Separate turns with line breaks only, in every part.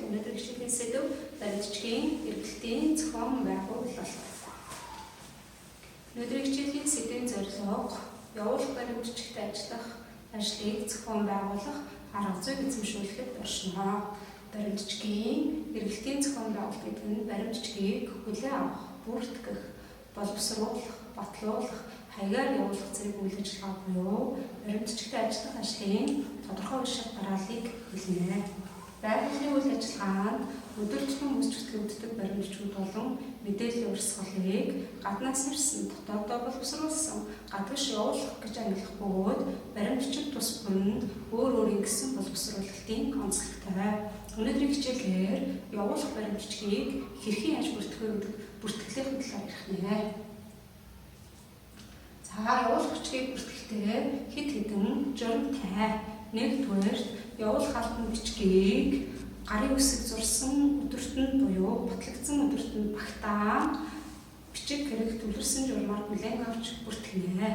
өнөөдөр хичээлийн сэдэв баримтчгийн эргэлтийн зохион байгуулалт. Өнөөдрийн хичээлийн сэдвийн зорилго явуулах баримтчигт ажиллах ажлыг зохион байгуулах арга зүйг эзэмшүүлэхэд оршино. Баримтчгийн эргэлтийн зохион байгуулалт гэдэг нь баримтчгийг хүлээн авах, бүртгэх, боловсруулах, батлуулах, хаягаар явуулах зэрэг үйл ажиллагаа буюу баримтчигт ажиллах ажлын тодорхой үе шат дарааллыг хэлнэ. Байгууллагын үйл ажиллагаанд өдөр тутмын үс чөтгөлддөг баримтчид болон мэдээллийн урсгалыг гаднаас ирсэн дотооддоо боловсруулсан гадагш явуулах гэж ангилах бөгөөд баримтчид тус бүрэн өөр өөрийн гэсэн боловсруулалтын онцлогтой. Өнөөдрийн хичээлээр явуулах баримтчгийг хэрхэн яаж бүртгэлийн талаар ярих нэ. За явуулах бичгийг бүртгэхдээ хэд хэдэн журамтай. Нэгдүгээр явуулах албан бичгийг гарын үсэг зурсан өдөртөнд буюу батлагдсан өдөртөнд багтаан бичиг хэрэг төвлөрсөн журмаар бүлээн авч бүртгэнэ.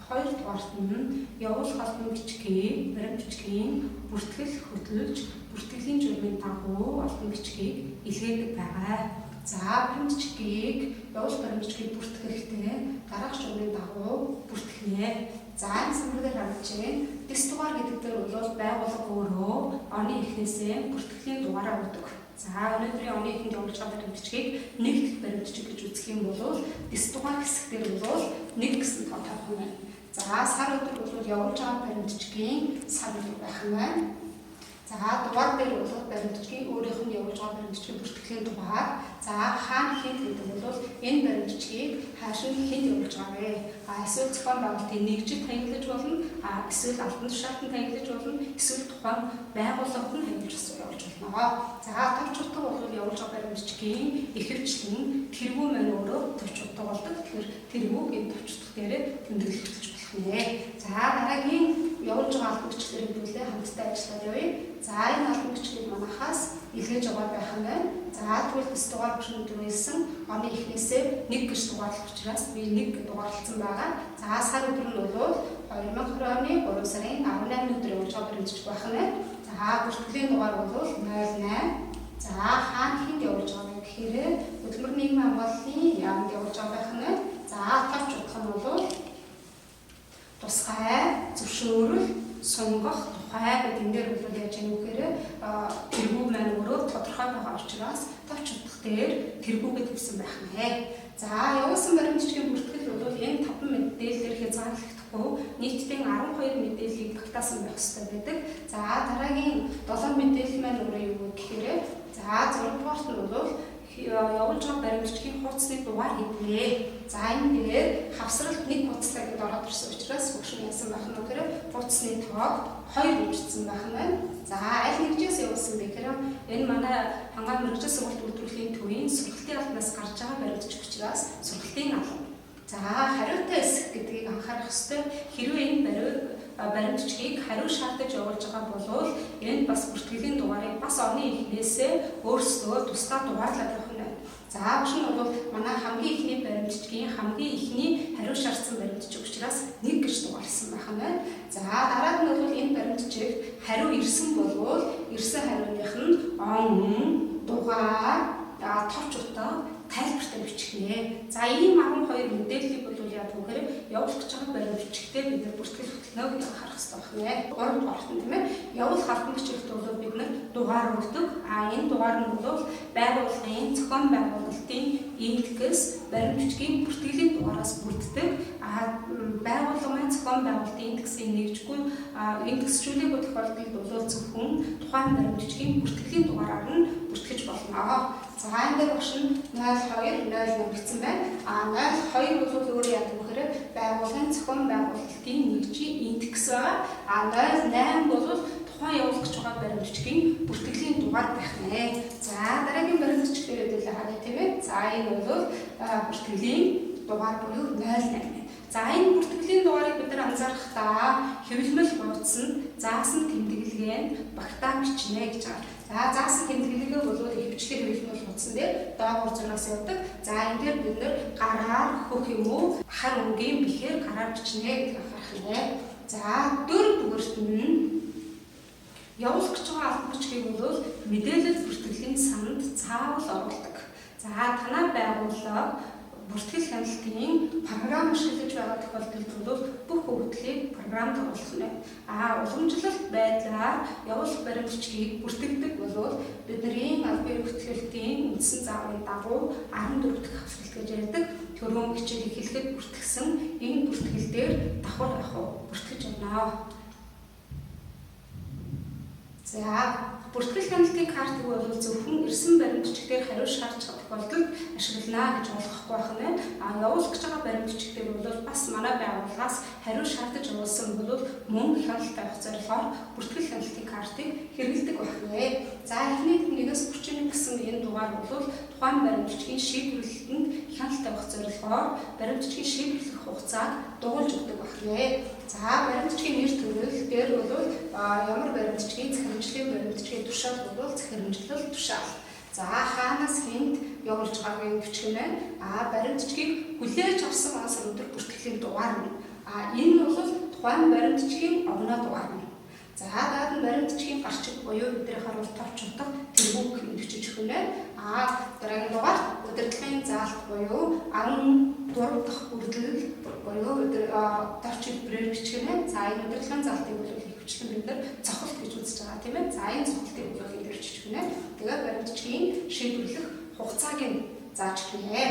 Хоёрдугаарт нь явуулах албан бичгийг баримтчгийн бүртгэл хөдөлж бүртгэлийн журмын дагуу албан бичгийг илгээдэг байгаа. За баримтчгийг явуулах баримтчгийг бүртгэхдээ дараах журмын дагуу бүртгэнэ. За энэ самбараар харж байна. Дэс дугаар гэдэг дээр бол байгууллага өөрөө оны эхнээсээ бүртгэлийн дугаараа өгдөг. За өнөөдрийн оны эхэнд явуулж байгаа баримтчгийг нэгдэл баримтчиг гэж үзэх юм бол дэс дугаар хэсгээр бол 1 гэсэн тоо тавих юм байна. За сар өдөр бол явуулж байгаа баримтчгийн сар өдөр байх юм байна. За дугаар дээр бол баримтчгийн өөрийнх нь явуулж байгаа баримтчгийн бүртгэлийн дугаар. За хаана хэд гэдэг бол энэ баримтчгийг хаашин хэд явуулж байгаа вэ? Эсвэл зохион байгуулалтын нэгжид танигдаж болно. Эсвэл албан тушаалтанд танигдаж болно. Эсвэл тухайн байгууллагад нь танигдаж явуулж болно. За товч утга бол явуулж байгаа баримтчгийн ихэвчлэн тэргүү маань өөрөө товч утга болдог. Тэгэхээр тэргүүг энэ товч утга дээр тэмдэглэж болох нэ. За дараагийн явуулж байгаа албан бичгээр хэлбэлээ хамтдаа ажиллаад явъя. За энэ албан бичгийг манайхаас илгээж байгаа байх нь байна. За тэгвэл дэс дугаар бүхэн дөрвөлсөн оны эхнээсээ 1 гэж дугаарлах учраас би 1 гэж дугаарлсан байгаа. За сар өдөр нь бол 2020 оны 3 сарын 18 өдөр явуулж байгаа баримтчиг байх нь. За бүртгэлийн дугаар бол 08. За хаана хэд явуулж байгаа вэ гэхээр хөдөлмөр нийгмийн хамгааллын яамд явуулж байгаа байх нь. За товч утга нь бол тусгай, зөвшөөрөл, сунгах, тухай гэдэг энэ дээр бол яаж яах вэ гэхээр тэргүү маань өөрөө тодорхой байгаа учраас товч утга дээр тэргүүгээ тавьсан байх нэ. За явуулсан баримтчгийн бүртгэл бол энэ 5 мэдээлэлээр хязгаарлагдахгүй нийтдээ 12 мэдээллийг багтаасан байх ёстой байдаг. За дараагийн 7 мэдээлэл маань өөрөө юу вэ гэхээр за 6-р нь бол явуулж байгаа баримтчгийн хуудасны дугаар хэдвэ. За энэ дээр хавсралт 1 хуудастай гэдээ ороод ирсэн учраас хөгшин яасан байх нь гэхээр хуудасны тоог 2 хэмжигдсэн байх нь байна. За аль нэгжээс явуулсан бэ гэхээр энэ манай хангаан мэргэжил сургалт үйлдвэрлэлийн төвийн сургалтын албанаас гарч байгаа баримтчиг учраас сургалтын албан. За хариутай хэсэг гэдгийг анхаарах ёстой. Хэрвээ энэ баримтчгийг хариу шаардаж явуулж байгаа бол энэ бас бүртгэлийн дугаарыг бас оны эхнээсээ өөрсдөө тусдаа дугаарлаад явах нь. За багш нь бол манай хамгийн ихний баримтчгийн хамгийн ихний хариу шаардсан баримтчиг учраас 1 гэж дугаарлсан байх нь байна. За дараад нь бол энэ баримтчиг хариу ирсэн болвол ирсэн хариуных нь он, дугаар, товч утга тайлбартай бичих нэ. За ийм 12 мэдээллийг бол яадаг вэ гэхээр явуулах гэж байгаа баримтчигтэй бид нар бүртгэл хөтөлнө гэж анхаарах хэрэгтэй байна. 3 дугаарт нь тийм ээ. Явуулах албан бичигт бол бид нар дугаар өгдөг. Энэ дугаар нь бол байгууллагын зохион байгуулалтын индекс баримтчгийн бүртгэлийн дугаараас бүрддэг. Байгууллага маань зохион байгуулалтын индексийг нэгжгүй индексжүүлээгүй тохиолдолд бол зөвхөн тухайн баримтчгийн бүртгэлийн дугаараар нь бүртгэж болно. За энэ дээр багш нь 02 0 гэсэн байна. 02 бол өөрөө яадаг вэ гэхээр байгууллагын зохион байгуулалтын нэгжийн индекс байгаа. 08 бол тухайн явуулах гэж байгаа баримтчгийн бүртгэлийн дугаар байх нэ. За дараагийн баримтчиг дээр хэдүүлээ харъя тийм ээ. За энэ бол бүртгэлийн дугаар буюу 08. За энэ бүртгэлийн дугаарыг бид нар анзаарахдаа хэвлэмэл хуудсанд заасан тэмдэглэгээ нь багтаа бичнэ гэж байгаа. За заасан тэмдэглэгээ бол ихэвчлэн хэвлэмэл хуудсан дээр доогуур зураас явдаг. За энэ дээр бид нар гараар хөх юм уу хар өнгийн бэхээр гараар бичнэ гэж анхаарах нэ. За дөрөвдүгээрт нь Явуулах гэж байгаа албан бичгийг бол мэдээлэл бүртгэлийн санд заавал оруулдаг. За танай байгууллага бүртгэл хяналтын програм ашиглаж байгаа тохиолдолд бол бүх хөгжлийг програмд оруулах нь. Уламжлалт байдлаар явуулах баримтчгийг бүртгэдэг бол бидний албан бүртгэлтийн үндсэн зааврын дагуу 14 дахь хавцлт гэж ярьдаг төрийн хичээл эхлэхэд бүртгэсэн энэ бүртгэл дээр давхар бүртгэж байна. За бүртгэл хяналтын картыг бол зөвхөн ирсэн баримтчигтэр хариу шаарч чадах тохиолдолд ашиглана гэж ойлгохгүй байна. Явуулах гэж байгаа баримтчигтэр бол бас манай байгууллагаас хариу шаардаж явуулсан бол мөн хяналт авах зорилгоор бүртгэл хяналтын картыг хэрэглэдэг байна. За эхний 1-ээс 31 гэсэн энэ дугаар бол тухайн баримтчгийн шийдвэрлэлтэнд хяналт авах зорилгоор баримтчгийн шийдвэрлэх хугацааг дугуйлж өгдөг байна. За баримтчгийн нэр төрөл дээр бол ямар баримтчгийн захирамжлалын баримтчгийн тушаал бол захирамжлал тушаал. За хаанаас хэнд явуулж байгаагийн бичгэн байна. Баримтчгийг хүлээж авсан ансар өдөр бүртгэлийн дугаар нь. Энэ бол тухайн баримтчгийн огноо дугаар нь. За даад нь баримтчгийн гарчиг буюу өдрийн харуулт товч утга тэргүүг бичиж өгнө. Дараагийн дугаар удирдлагын заалт буюу 14 дахь бүрдэл буюу дорч хэлбэрээр бичгэнэ. За энэ удирдлагын заалтыг бол ихэвчлэн бид нар цохолт гэж үзэж байгаа тийм ээ. За энэ цохолтыг бол энд бичиж өгнө. Тэгээд баримтчгийн шийдвэрлэх хугацааг нь зааж өгнө.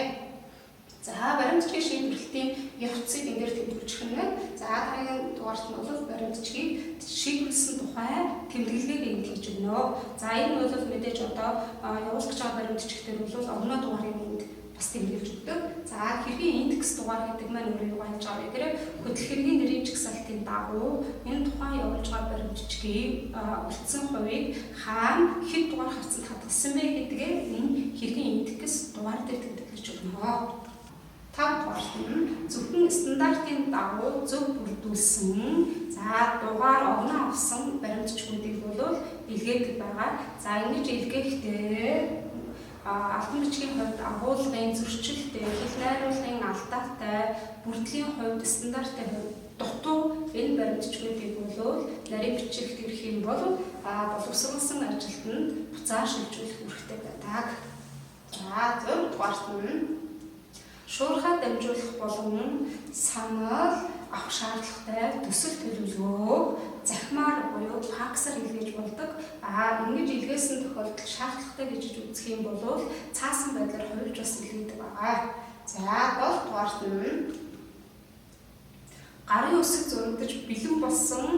За баримтчгийн шийдвэрлэлтийн явцыг эндээр тэмдэглэж өгнө. За дараагийн дугаарт нь бол баримтчгийг шийдвэрлсэн тухай тэмдэглэгийг энд хийж өгнө. За энэ бол мэдээж одоо явуулах гэж байгаа баримтчигтэр бол огноо дугаарын энд бас тэмдэглэж өгдөг. За хэргийн индекс дугаар гэдэг маань өөрөө юу гэж байгаа вэ гэхээр хөдөл хэргийн нэрийн жагсаалтын дагуу энэ тухайн явуулж байгаа баримтчгийн үлдсэн хувийг хаана хэд дугаар хавцанд хадгалсан бэ гэдгээ энэ хэргийн индекс дугаар дээр тэмдэглэж өгнө. 5 дугаарт нь зөвхөн стандартын дагуу зөв бүрдүүлсэн дугаар огноо авсан баримтчгуудыг бол илгээдэг байгаа. За ингэж илгээхдээ албан бичгийн хувьд агуулгын зөрчилтэй, хэл найруулгын алдаатай, бүрдлийн хувьд стандартын хувьд дутуу энэ баримтчгуудыг бол нарийн бичих гэх юм бол боловсруулсан ажилтнанд буцаан шилжүүлэх үүрэгтэй байдаг. За 6 дугаарт нь шуурхаа дамжуулах болон санал авах шаардлагатай төсөл төлөвлөгөө захимаар буюу факсаар илгээж болдог. Ингэж илгээсэн тохиолдолд шаардлагатай гэж үзэх юм бол цаасан байдлаар хувилж бас илгээдэг байгаа. За 7 дугаарт нь гарын үсэг зурагдаж бэлэн болсон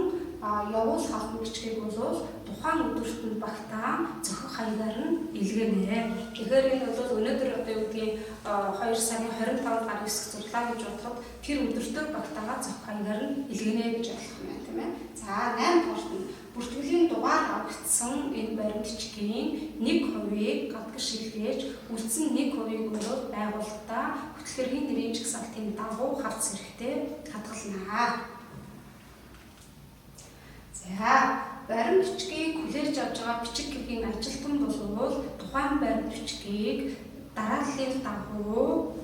явуулах албан бичгийг бол тухайн өдөрт нь багтаа зохих хаягаар нь илгээнэ. Тэгэхээр энэ бол өнөөдөр одоо юу гэдгийг 2 сарын 25 гарын үсэг зурлаа гэж бодоход тэр өдөртөө багтаага зохих хаягаар нь илгээнэ гэж ойлгох юм байна, тийм ээ. За 8 дугаарт нь бүртгэлийн дугаар авагдсан энэ баримтчгийн 1% гадагш шилжээж үлдсэн 1% бол байгууллагатаа хөдөл хэргийн нэрийн жагсаалтын дагуу хавц хэрэгтэй хадгалнаа. За баримтчгийг хүлээж авч байгаа бичиг гэхийн ажилтан бол тухайн баримтчгийг дарааллын дагуу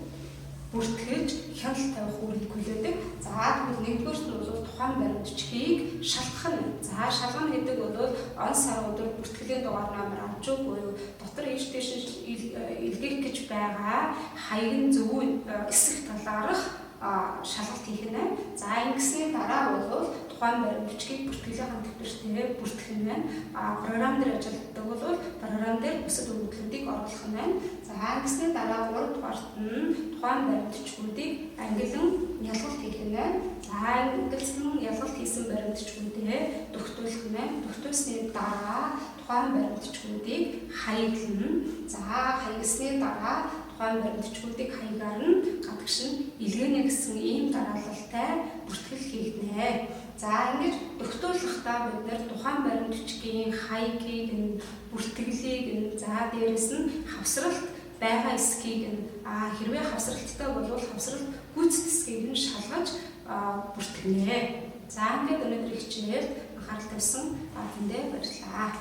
бүртгэж хяналт тавих үүрэг хүлээдэг. За тэгвэл нэгдүгээрт нь бол тухайн баримтчгийг шалгах нь. За шалгана гэдэг бол он сар өдөр бүртгэлийн дугаар номер авч буюу дотор ийш тийш илгээх гэж байгаа хаягийн зөв эсрэг талаарх шалгалт хийх нь. За ингэсний дараа бол тухайн баримтчгийг бүртгэлийн дэвтэртээ бүртгэх нь байна. Програм дээр ажилладаг бол програм дээр бусад өгөгдлүүдийг оруулах нь байна. За ингэсний дараа 3 дугаарт нь тухайн баримтчгуудыг ангилан ялгалт хийх нь байна. За ангилсан ялгалт хийсэн баримтчгуудээ тогтоолох нь байна. Тогтоосны дараа тухайн баримтчгуудыг хаяглана. За хаягсны дараа тухайн баримтчгуудыг хаягаар нь гадагш нь илгээнэ гэсэн ийм дараалалтай бүртгэл хийгнэ. За ингэж тогтоолохдоо бид нэр тухайн баримтчгийн хаягийг нь бүртгэлийг нь за дээрэс нь хавсралт байгаа эсхийг нь хэрвээ хавсралттай бол хавсралт гүйцэтгэсгийг нь шалгаж бүртгэнэ. За ингээд өнөөдөр хичээлд анхаарал тавьсан танд баярлалаа.